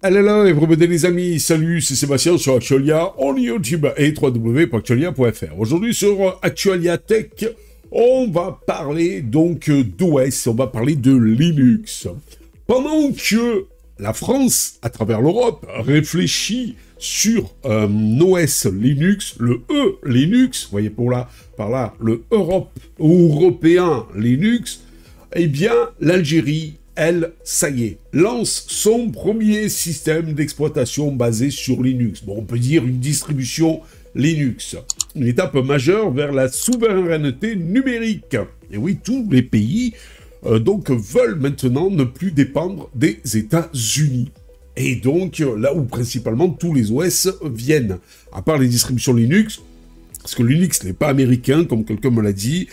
Allez là, les amis, salut, c'est Sébastien sur Actualia, on est YouTube et www.actualia.fr. Aujourd'hui sur Actualia Tech, on va parler donc d'OS, on va parler de Linux. Pendant que la France, à travers l'Europe, réfléchit sur OS Linux, le E Linux, vous voyez par là, le européen Linux, eh bien l'Algérie, elle, ça y est, lance son premier système d'exploitation basé sur Linux. Bon, on peut dire une distribution Linux. Une étape majeure vers la souveraineté numérique. Et oui, tous les pays donc veulent maintenant ne plus dépendre des États-Unis. Et donc, là où principalement tous les OS viennent, à part les distributions Linux, parce que Linux n'est pas américain, comme quelqu'un me l'a dit.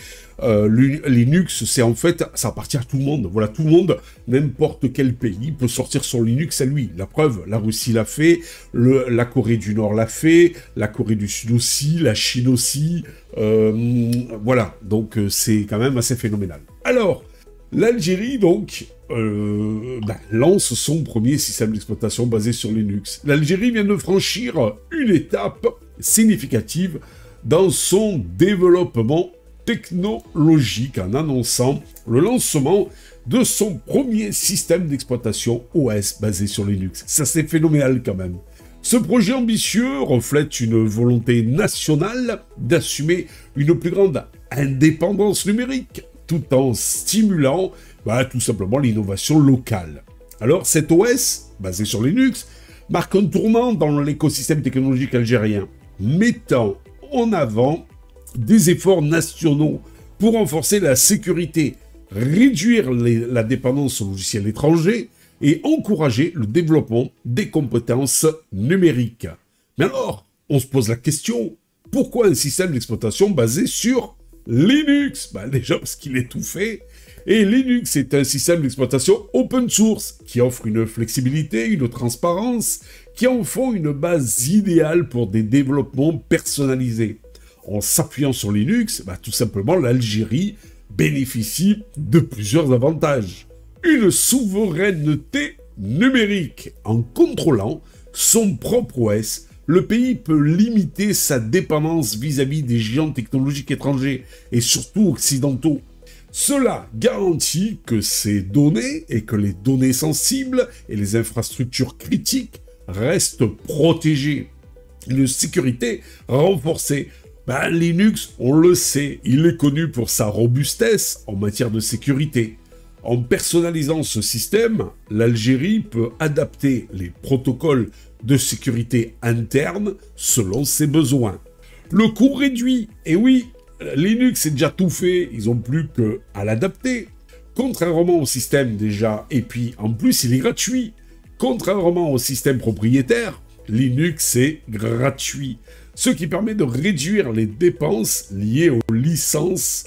Linux, c'est en fait, ça appartient à tout le monde. Voilà, tout le monde, n'importe quel pays peut sortir son Linux à lui. La preuve, la Russie l'a fait, la Corée du Nord l'a fait, la Corée du Sud aussi, la Chine aussi. Voilà, donc c'est quand même assez phénoménal. Alors, l'Algérie, donc, lance son premier système d'exploitation basé sur Linux. L'Algérie vient de franchir une étape significative dans son développement technologique en annonçant le lancement de son premier système d'exploitation OS basé sur Linux. Ça, c'est phénoménal quand même. Ce projet ambitieux reflète une volonté nationale d'assumer une plus grande indépendance numérique tout en stimulant tout simplement l'innovation locale. Alors, cet OS basé sur Linux marque un tournant dans l'écosystème technologique algérien, mettant en avant des efforts nationaux pour renforcer la sécurité, réduire la dépendance aux logiciels étrangers et encourager le développement des compétences numériques. Mais alors, on se pose la question, pourquoi un système d'exploitation basé sur Linux? Déjà parce qu'il est tout fait. Et Linux est un système d'exploitation open source qui offre une flexibilité, une transparence, qui en font une base idéale pour des développements personnalisés. En s'appuyant sur Linux, tout simplement, l'Algérie bénéficie de plusieurs avantages. Une souveraineté numérique. En contrôlant son propre OS, le pays peut limiter sa dépendance vis-à-vis des géants technologiques étrangers et surtout occidentaux. Cela garantit que ces données et que les données sensibles et les infrastructures critiques restent protégées. Une sécurité renforcée. Linux, on le sait, il est connu pour sa robustesse en matière de sécurité. En personnalisant ce système, l'Algérie peut adapter les protocoles de sécurité interne selon ses besoins. Le coût réduit, et oui, Linux est déjà tout fait, ils n'ont plus qu'à l'adapter. Contrairement au système déjà, et puis en plus il est gratuit. Contrairement au système propriétaire, Linux est gratuit, ce qui permet de réduire les dépenses liées aux licences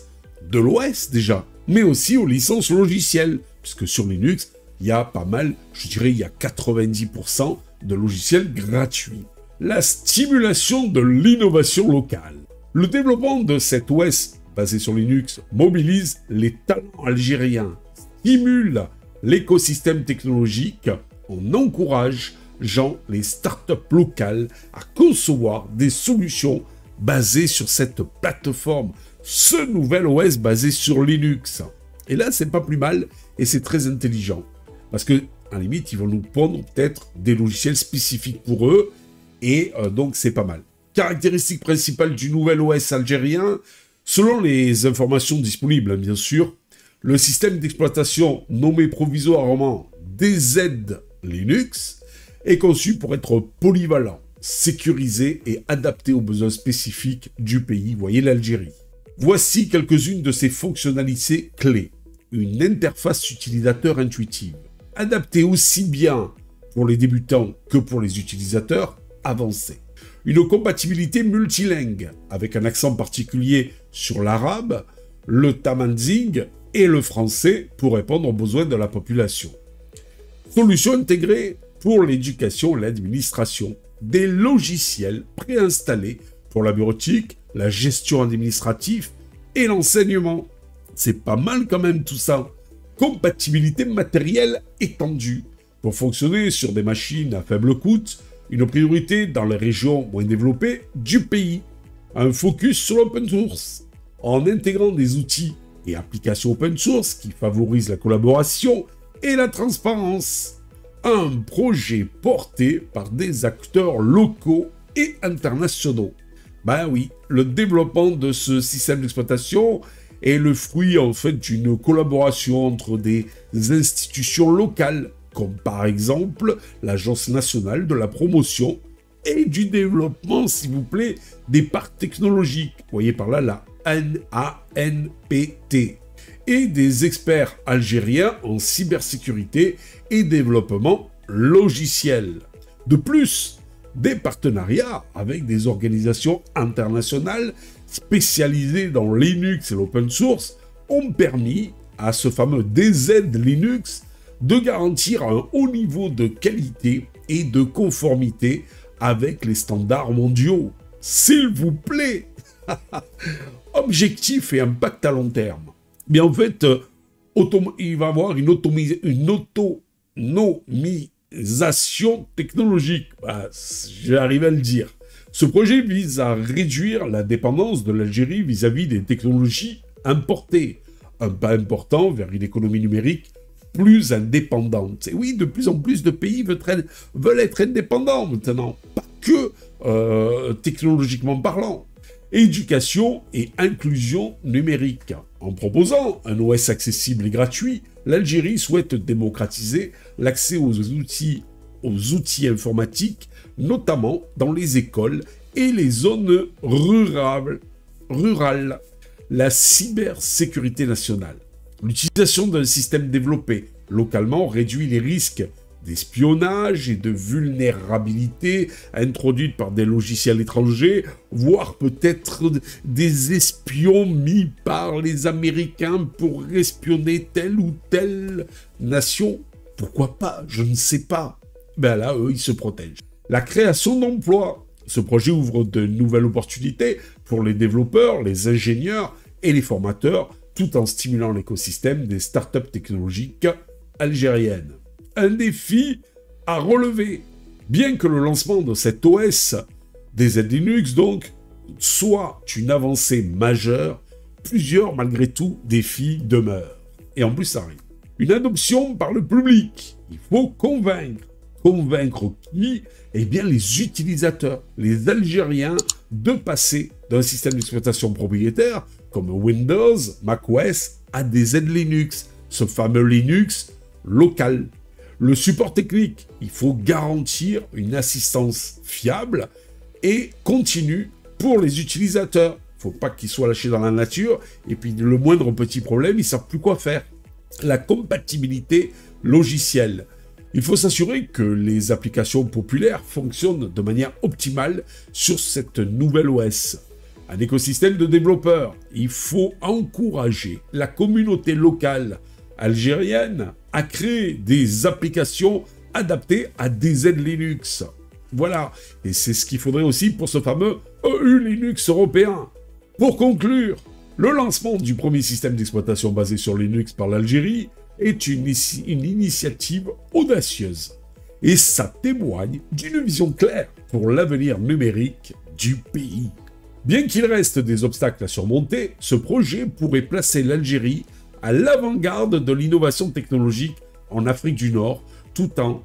de l'OS déjà, mais aussi aux licences logicielles, puisque sur Linux, il y a pas mal, je dirais, il y a 90% de logiciels gratuits. La stimulation de l'innovation locale. Le développement de cet OS basé sur Linux mobilise les talents algériens, stimule l'écosystème technologique, en encourageant les startups locales à concevoir des solutions basées sur cette plateforme, ce nouvel OS basé sur Linux. Et là, c'est pas plus mal et c'est très intelligent. Parce que, à la limite, ils vont nous pondre peut-être des logiciels spécifiques pour eux et donc c'est pas mal. Caractéristiques principales du nouvel OS algérien, selon les informations disponibles, bien sûr, le système d'exploitation nommé provisoirement DZ Linux est conçu pour être polyvalent, sécurisé et adapté aux besoins spécifiques du pays, voyez l'Algérie. Voici quelques-unes de ses fonctionnalités clés. Une interface utilisateur intuitive, adaptée aussi bien pour les débutants que pour les utilisateurs avancés. Une compatibilité multilingue, avec un accent particulier sur l'arabe, le tamanzing et le français pour répondre aux besoins de la population. Solution intégrée pour l'éducation et l'administration. Des logiciels préinstallés pour la bureautique, la gestion administrative et l'enseignement. C'est pas mal quand même tout ça. Compatibilité matérielle étendue. Pour fonctionner sur des machines à faible coût, une priorité dans les régions moins développées du pays. Un focus sur l'open source, en intégrant des outils et applications open source qui favorisent la collaboration et la transparence. Un projet porté par des acteurs locaux et internationaux. Ben oui, le développement de ce système d'exploitation est le fruit en fait d'une collaboration entre des institutions locales, comme par exemple l'Agence nationale de la promotion et du développement, s'il vous plaît, des parcs technologiques. Vous voyez par là la ANPT. Et des experts algériens en cybersécurité et développement logiciel. De plus, des partenariats avec des organisations internationales spécialisées dans Linux et l'open source ont permis à ce fameux DZ Linux de garantir un haut niveau de qualité et de conformité avec les standards mondiaux. S'il vous plaît. Objectif et impact à long terme. Mais en fait, il va y avoir une autonomisation technologique. Bah, j'arrive à le dire. Ce projet vise à réduire la dépendance de l'Algérie vis-à-vis des technologies importées. Un pas important vers une économie numérique plus indépendante. Et oui, de plus en plus de pays veulent être indépendants maintenant. Pas que technologiquement parlant. Éducation et inclusion numérique. En proposant un OS accessible et gratuit, l'Algérie souhaite démocratiser l'accès aux outils informatiques, notamment dans les écoles et les zones rurales. La cybersécurité nationale. L'utilisation d'un système développé localement réduit les risques d'espionnage et de vulnérabilité introduites par des logiciels étrangers, voire peut-être des espions mis par les Américains pour espionner telle ou telle nation. Pourquoi pas? Je ne sais pas. Ben là, eux, ils se protègent. La création d'emplois. Ce projet ouvre de nouvelles opportunités pour les développeurs, les ingénieurs et les formateurs, tout en stimulant l'écosystème des startups technologiques algériennes. Un défi à relever. Bien que le lancement de cet OS, DZ Linux donc, soit une avancée majeure, plusieurs malgré tout défis demeurent. Et en plus ça arrive. Une adoption par le public. Il faut convaincre. Convaincre qui? Eh bien les utilisateurs, les Algériens, de passer d'un système d'exploitation propriétaire comme Windows, macOS à DZ Linux, ce fameux Linux local. Le support technique, il faut garantir une assistance fiable et continue pour les utilisateurs. Il ne faut pas qu'ils soient lâchés dans la nature et puis le moindre petit problème, ils ne savent plus quoi faire. La compatibilité logicielle. Il faut s'assurer que les applications populaires fonctionnent de manière optimale sur cette nouvelle OS. Un écosystème de développeurs. Il faut encourager la communauté locale algérienne à créer des applications adaptées à DZ Linux. Voilà. Et c'est ce qu'il faudrait aussi pour ce fameux EU Linux européen. Pour conclure, le lancement du premier système d'exploitation basé sur Linux par l'Algérie est une initiative audacieuse. Et ça témoigne d'une vision claire pour l'avenir numérique du pays. Bien qu'il reste des obstacles à surmonter, ce projet pourrait placer l'Algérie à l'avant-garde de l'innovation technologique en Afrique du Nord, tout en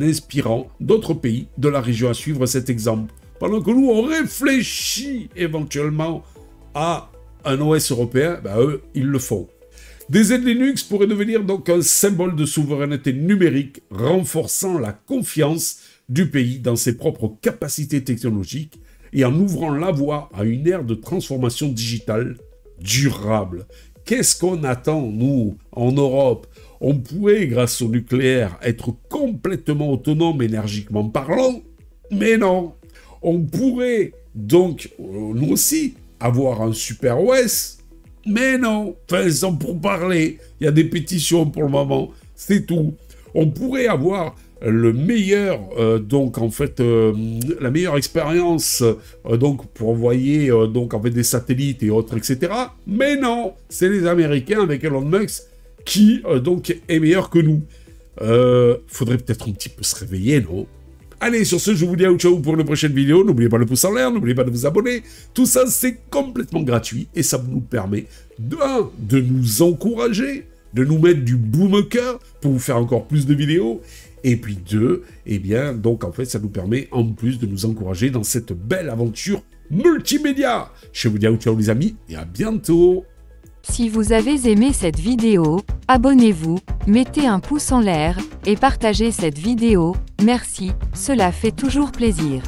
inspirant d'autres pays de la région à suivre cet exemple. Pendant que nous, on réfléchit éventuellement à un OS européen, ben eux, ils le font. DZ Linux pourrait devenir donc un symbole de souveraineté numérique, renforçant la confiance du pays dans ses propres capacités technologiques et en ouvrant la voie à une ère de transformation digitale durable. Qu'est-ce qu'on attend, nous, en Europe? On pourrait, grâce au nucléaire, être complètement autonome énergiquement parlant, mais non. On pourrait donc, nous aussi, avoir un super OS, mais non. Enfin, sans pour parler, il y a des pétitions pour le moment, c'est tout. On pourrait avoir le meilleur, la meilleure expérience, donc pour envoyer des satellites et autres, etc. Mais non, c'est les Américains avec Elon Musk qui est meilleur que nous. Faudrait peut-être un petit peu se réveiller, non? Allez, sur ce, je vous dis ciao pour une prochaine vidéo. N'oubliez pas le pouce en l'air, n'oubliez pas de vous abonner. Tout ça, c'est complètement gratuit et ça nous permet, de nous encourager, de nous mettre du boom au cœur pour vous faire encore plus de vidéos. Et puis eh bien, donc en fait, ça nous permet en plus de nous encourager dans cette belle aventure multimédia. Je vous dis ciao les amis et à bientôt. Si vous avez aimé cette vidéo, abonnez-vous, mettez un pouce en l'air, et partagez cette vidéo, merci, cela fait toujours plaisir.